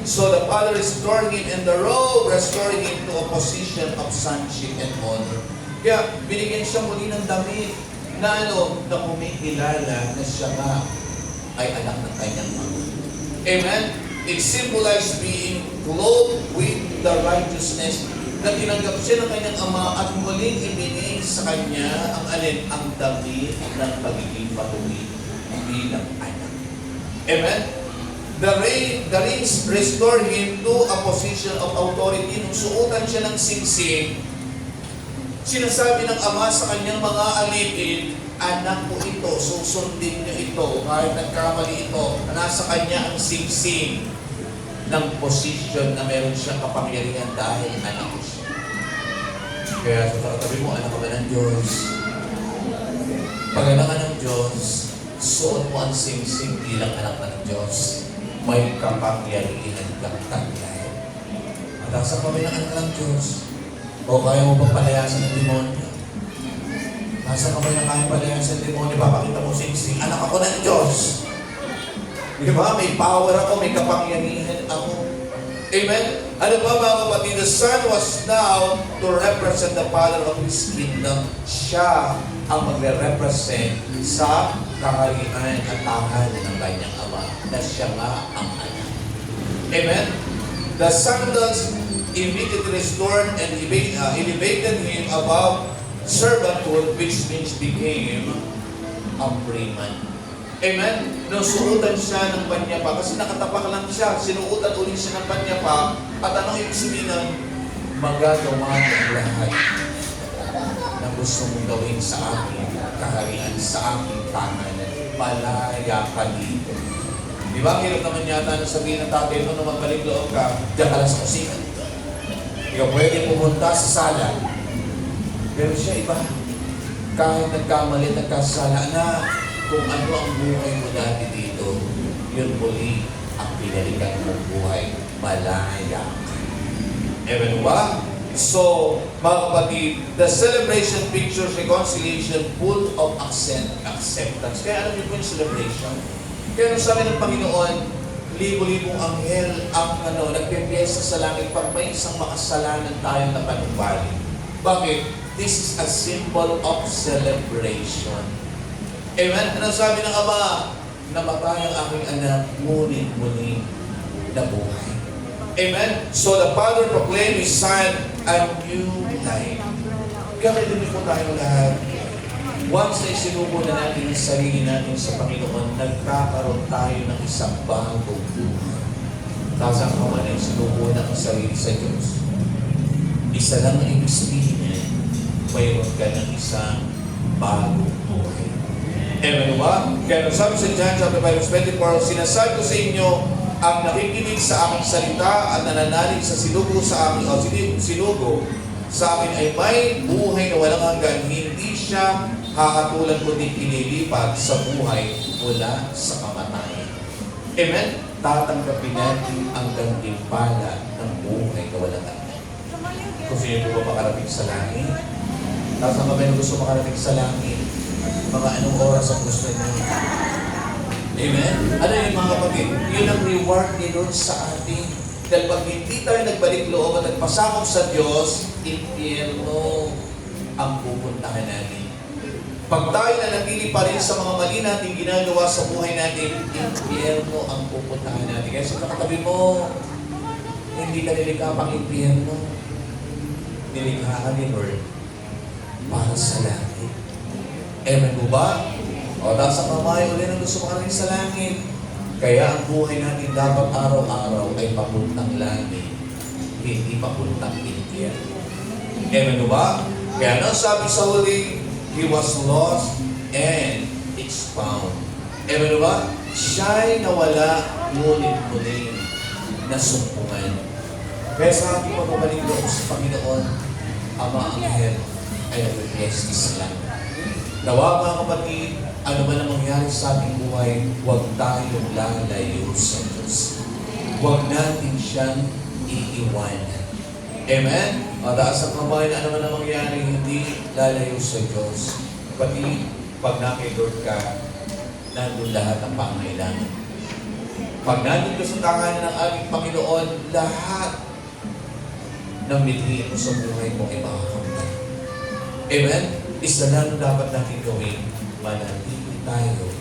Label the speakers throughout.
Speaker 1: So the Father restored him in the robe, restoring him to a position of sonship and honor. Kaya binigyan siya muli ng damit na na kumikilala na siya nga ay anak ng kanyang ama. Amen? It symbolized being clothed with the righteousness na tinanggap siya ng kanyang ama at muling ibinigay sa kanya ang alin, ang damit ng pagiging patuloy bilang anak. Amen? The rings restored him to a position of authority. Nung suotan siya ng singsing, sinasabi ng ama sa kanyang mga alipin, anak ko ito, susundin niyo ito, kahit nagkamali ito, nasa kanya ang singsing ng position na meron siyang kapangyarihan dahil anak ko siya. Kaya sa katabi mo, anak ka ba ng Diyos? Pag anak ka ng Diyos, suot mo ang singsing bilang anak ng Diyos. May kapangyarihan kang taglay. At asa kami ng anak ng Diyos, o kaya mo bang palayasan ng demonyo? Nasa kamay na kaya palayasan ng demonyo, papakita mo singsing, anak ako ng Diyos. Di ba? May power ako, may kapangyarihan ako. Amen? Ano ba mga kapatid? The Son was now to represent the Father of His kingdom. Siya ang magre-represent sa kaharian at tahanan ng kanyang ama na siya nga ang anak. Amen? The sandals immediately restored and elevated him above servanthood, which means became a free man. Amen? Nung suotan siya ng panyapa, kasi nakatapak lang siya, sinuotan ulit siya ng panyapa, at anong ibig sabihin ng magagawa ng lahat na gusto mong gawin sa akin, kaharian sa aking tahanan, malaya ka dito. Di ba? Hirap naman yata na sabihin ng tatay mo, nung magbalik loob ka, diyan ka lang sa kusina. Hindi ka pwede pumunta sa sala. Pero siya iba. Kahit nagkamali, nagkasala na, kung ano ang buhay mo dati dito, yun muli ang pinalikan mong buhay. Malaya ka. Amen ba? So, mga kapatid, the celebration pictures reconciliation full of acceptance. Kaya alam niyo po yung celebration? Kaya nung sabi ng Panginoon, libo-libong anghel ang nagpipiyesta sa langit pag may isang makasalanan tayong napanumbalik. Bakit? This is a symbol of celebration. Amen? Ano sabi ng Ama? Namatay ang aking anak, ngunit muli nabuhay. Amen? So the Father proclaimed His Son a new life. Kaya kailangan po tayo lahat. Once na isinubo na natin ang sarili natin sa Panginoon, nagkakaroon tayo ng isang bagong buhay. Tapos ang kaman ay sinubo na ang sarili sa Diyos. Isa lang ang ibig sabihin niya, mayroon ka ng isang bagong buhay. Amen ba? Kaya nung sabi sa John chapter 5 verse 24, sinasabi ko sa inyo, ang nakikinig sa aking salita at nananalig sa sinugo sa akin, o sinugo sa akin ay may buhay na walang hanggan, hindi siya hahatulan ko din inilipat sa buhay mula sa kamatayan. Amen? Tatanggapin natin ang gantimpala ng buhay na walang hanggan. Gusto niyo po ba makarating sa langit? Tapos ang kami na gusto makarating sa langit, mga anong oras ang gusto niyo? Amen? Ano yung mga kapatid? Yun ang reward ni Lord sa atin. Dahil pag hindi tayo nagbalik loob at nagpasakop sa Diyos, impyerno ang pupuntahan natin. Pag tayo nanatili pa rin sa mga mali natin ginagawa sa buhay natin, impyerno ang pupuntahan natin. Kaya sa katabi mo, hindi ka nilikha pang impyerno. Nilikha ka ni Lord para sa langit. Amen mo ba? O, dahil sa kamay, ulit ang gusto makarating sa langit. Kaya ang buhay natin dapat araw-araw ay papuntang langit, hindi papuntang impyerno. Amen mo ba? Kaya nang sabi sa huli, He was lost and it's found. Amen ba? Siya'y nawala, ngunit muli nasumpungan. Kaya sa ating pagbabalik loob sa Panginoon, Ama ang Anghel ay nag-bless sa langit. Nawa mga kapatid, ano man ang mangyari sa ating buhay, huwag tayong lalayo sa Diyos. Huwag natin siyang iiwanan. Amen? Mataas ang kamay na ano man ang mangyari, hindi lalayo sa Diyos. Pati pag nakay Lord ka, nandun lahat ang pangailangan. Pag nandun ka sa tanganan ng aming Panginoon, lahat ng mithiin mo sa buhay mo ay makakamtan. Amen? Isa lang dapat natin gawin, manatili tayo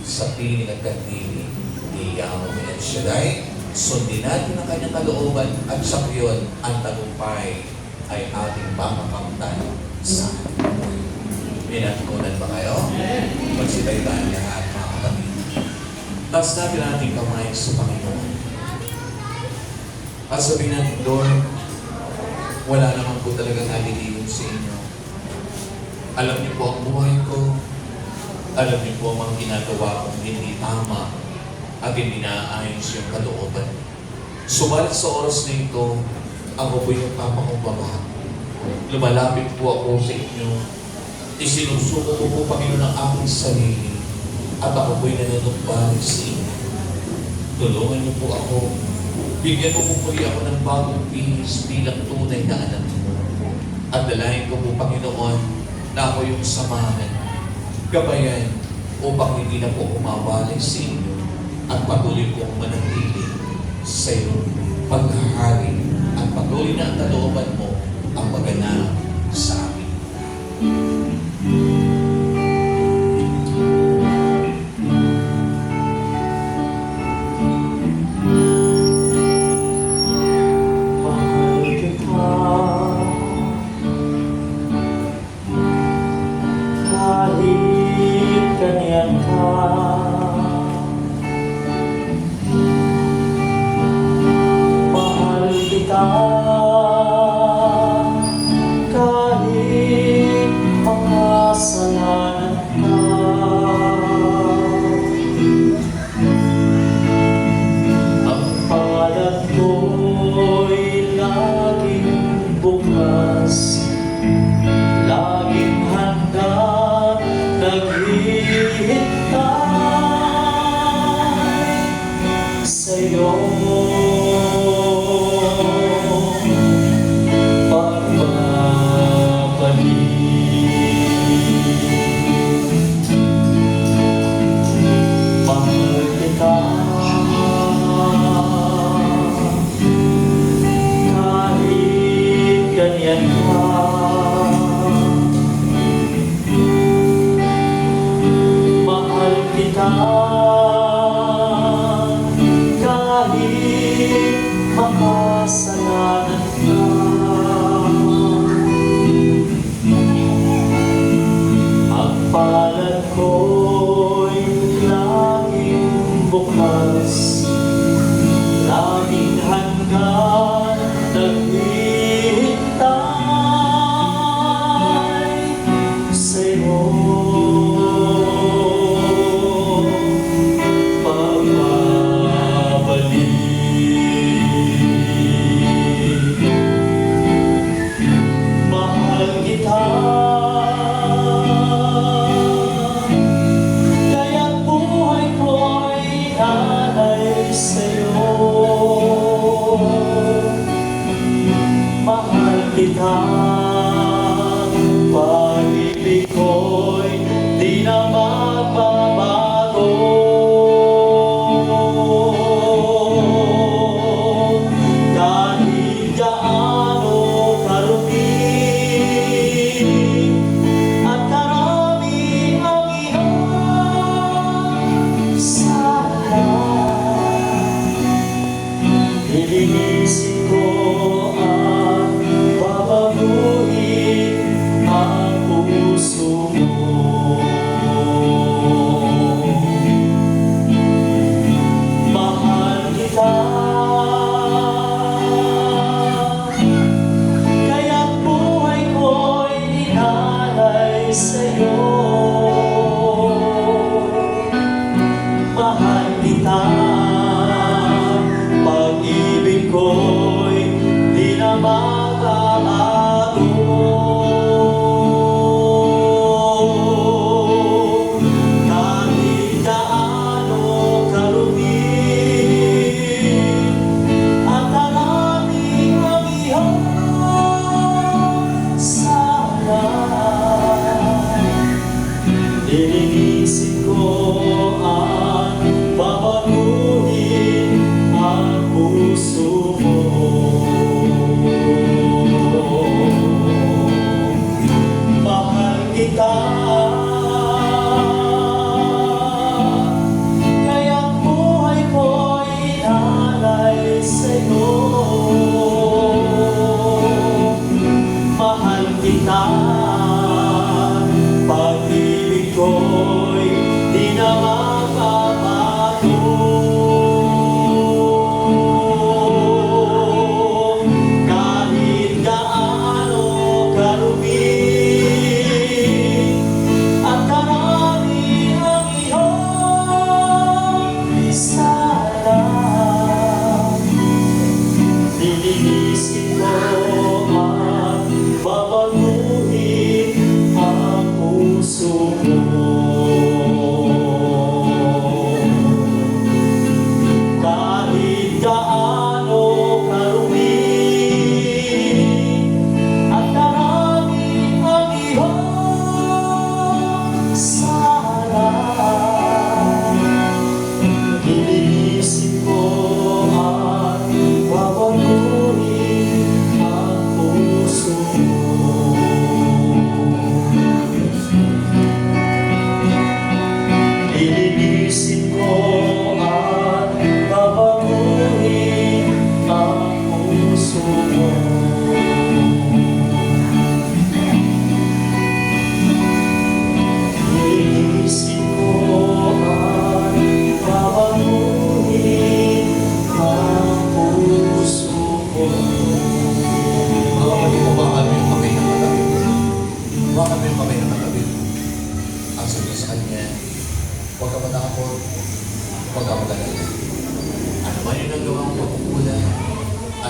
Speaker 1: sa piling at kandili ni Yahweh El Shaddai. Sundin natin ang kanyang kalooban at sa iyon, ang tagumpay ay ating makakamtan sa ating buhay. Pinatunan ba kayo? Magsitay tayo lahat, mga kapatid. Taas natin ang ating kamay sa Panginoon. At sabihin natin, Lord, wala naman po talagang nalilihim sa inyo. Alam niyo po ang buhay ko. Alam niyo po ang mga ginagawa kong hindi tama at hindi naayos yung kalooban. Subalit sa oras na ito, ako po yung papakumbaba. Lumalapit po ako sa inyo. Isinusuko ko po, Panginoon, ang aking sarili. At ako po'y nanunumbalik sa inyo. Tulungan niyo po ako. Bigyan mo po muli ako ng bagong bihis bilang tunay na anak mo. At dalahin ko po, Panginoon, na ako yung samahan, gabayan, upang hindi na po umawalay sa inyo at patuloy kong manatili sa iyong paghahari at patuloy na ang kalooban mo ang maganap sa amin.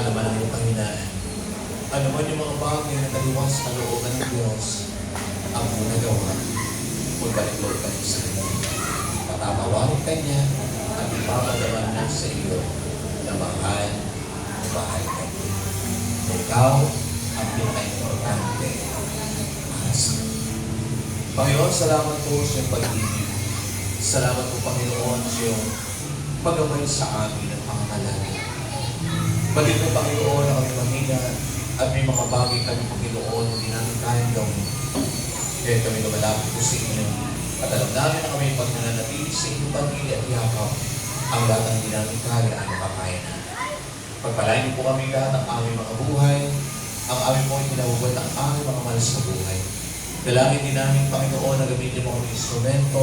Speaker 1: ano man ang iyong kahinaan, ano man yung mga bagay na taliwas sa looban ng Diyos, ang muna gawa, magbalik loob ka sa Kanya. Patatawarin ka niya at ipapadaman niya sa iyo na mahal ka niya. Ikaw ang pinaka-importante para sa Kanya. Panginoon, salamat po sa iyong pag-ibig. Salamat po, Panginoon, sa iyong pag-amay sa amin at pangangalangin. Balik po, Panginoon, na kami mahina at may mga bagay kami, Panginoon, hindi namin kayang gawin. Kaya kami lumalapit po sa inyo at alam namin na kami pag nananatili sa inyong pag-ibig at yakap, ang lahat ng hindi namin kaya ay makakaya na. Pagpalain niyo po kami lahat ang aming mga buhay, ang aming po kinabubuhay ng aming mga malas sa buhay. Dalangin din namin, Panginoon, na gamitin mo kami instrumento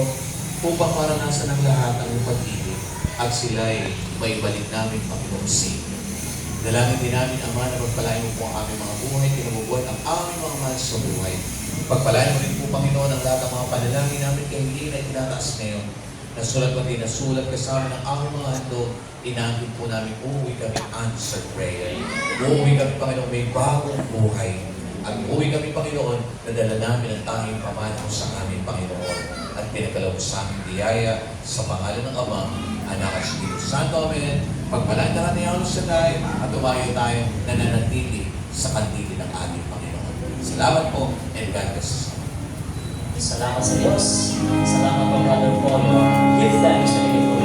Speaker 1: upang maranasan ng lahat ang iyong pag-ibig at sila'y maibalik namin, Panginoon, sa inyo. Dalangin din namin, Ama, na pagpalain mo po ang aming mga buhay, kinabubuhay ang aming mga malas sa buhay. Pagpalain mo rin po, Panginoon, ang lahat ng mga panalangin namin kay hindi na itinataas ngayon. Nasulat mo din, nasulat kasama ng aming mga handog, inangkin po namin, uuwi kami answered prayer. Uuwi kami, Panginoon, may bagong buhay. At uuwi kami, Panginoon, nadala namin ang tanging pamanaw sa amin, Panginoon. At pinagkalaw sa aming biyaya sa pangalan ng Ama, Anak at Espiritu Santo. Amen. Pagpalaan na natin ang sanay at tumayo tayo nananatili sa kandili ng ating Panginoon. Salamat po and God bless.
Speaker 2: Salamat sa Diyos. Salamat po, Brother Paul. Give thanks to the